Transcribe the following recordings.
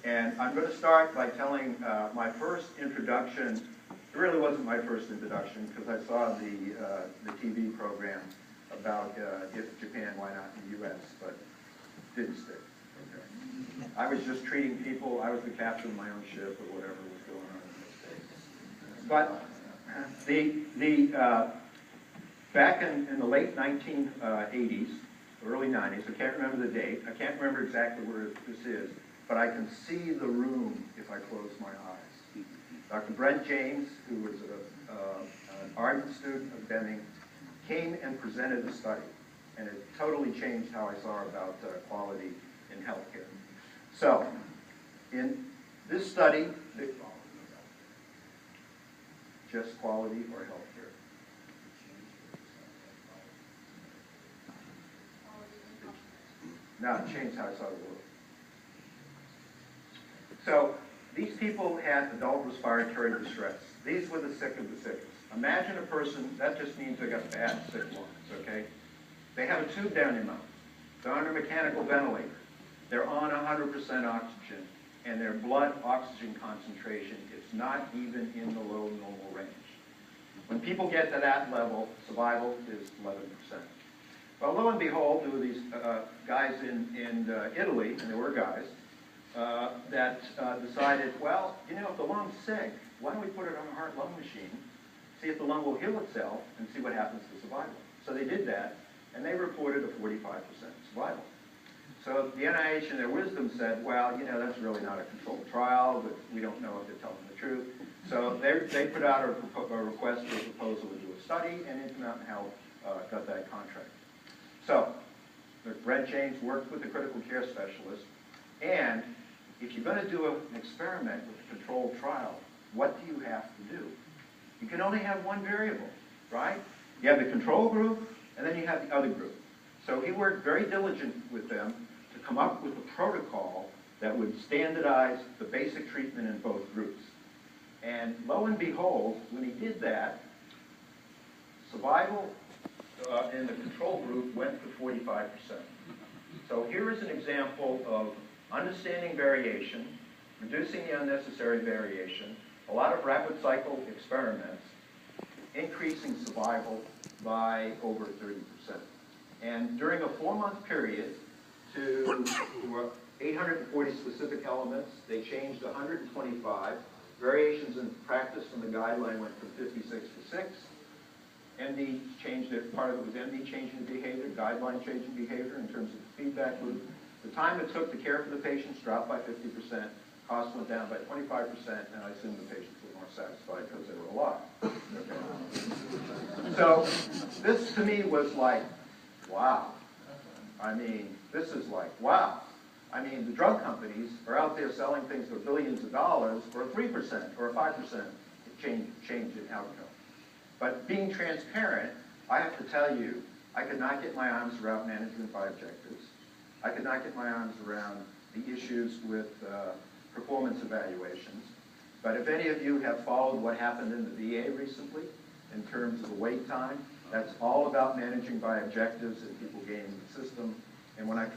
And I'm going to start by telling my first introduction. It really wasn't my first introduction because I saw the TV program about if Japan, why not the U.S., but didn't stick. Okay. I was just treating people. I was the captain of my own ship or whatever was going on in the States. But back in the late 1980s, early 90s, I can't remember the date. I can't remember exactly where this is, but I can see the room if I close my eyes. Dr. Brent James, who was an ardent student of Deming, came and presented a study, and it totally changed how I saw about quality in healthcare. So, in this study, just quality or healthcare? No, it changed how I saw the world. So, these people had adult respiratory distress. These were the sick of the sickest. Imagine a person, that just means they got bad, sick lungs, okay? They have a tube down their mouth. They're under mechanical ventilator. They're on 100% oxygen, and their blood oxygen concentration is not even in the low normal range. When people get to that level, survival is 11%. Well, lo and behold, there were these guys in Italy, and there were guys, that decided, well, you know, if the lung's sick, why don't we put it on a heart-lung machine, see if the lung will heal itself, and see what happens to survival. So they did that, and they reported a 45% survival. So the NIH, in their wisdom, said, well, you know, that's really not a controlled trial, but we don't know if they're telling the truth. So they put out a request for a proposal to do a study, and Intermountain Health got that contract. So Brent James worked with the critical care specialist, and if you're going to do an experiment with a controlled trial, what do you have to do? You can only have one variable, right? You have the control group, and then you have the other group. So he worked very diligent with them to come up with a protocol that would standardize the basic treatment in both groups. And lo and behold, when he did that, survival in the control group went to 45%. So here is an example of understanding variation, reducing the unnecessary variation, a lot of rapid cycle experiments, increasing survival by over 30%. And during a 4-month period, to 840 specific elements, they changed 125. Variations in practice from the guideline went from 56 to 6. MD changed it, part of it was MD changing behavior, guideline changing behavior in terms of the feedback loop. The time it took to care for the patients dropped by 50%, costs went down by 25%, and I assume the patients were more satisfied because they were alive. Okay. So this to me was like, wow. I mean, this is like, wow. I mean, the drug companies are out there selling things for billions of dollars for a 3% or a 5% change in outcome. But being transparent, I have to tell you, I could not get my arms around management by objectives. I could not get my arms around the issues with performance evaluations. But if any of you have followed what happened in the VA recently, in terms of the wait time, that's all about managing by objectives and people gaming the system. And when I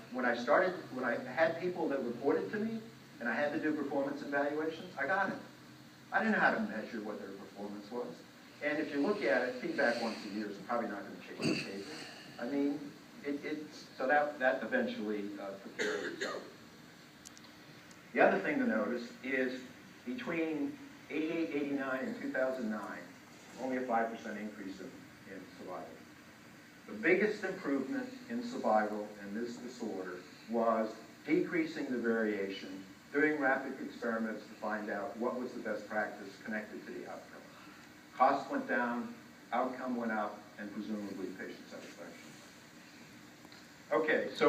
had people that reported to me, and I had to do performance evaluations, I got it. I didn't know how to measure what their performance was. And if you look at it, feedback once a year is probably not going to change the case. I mean, so that eventually took care of itself. The other thing to notice is between 88, 89, and 2009, only a 5% increase in survival. The biggest improvement in survival in this disorder was decreasing the variation, doing rapid experiments to find out what was the best practice connected to the outcome. Cost went down, outcome went up, and presumably patient satisfaction. Okay, so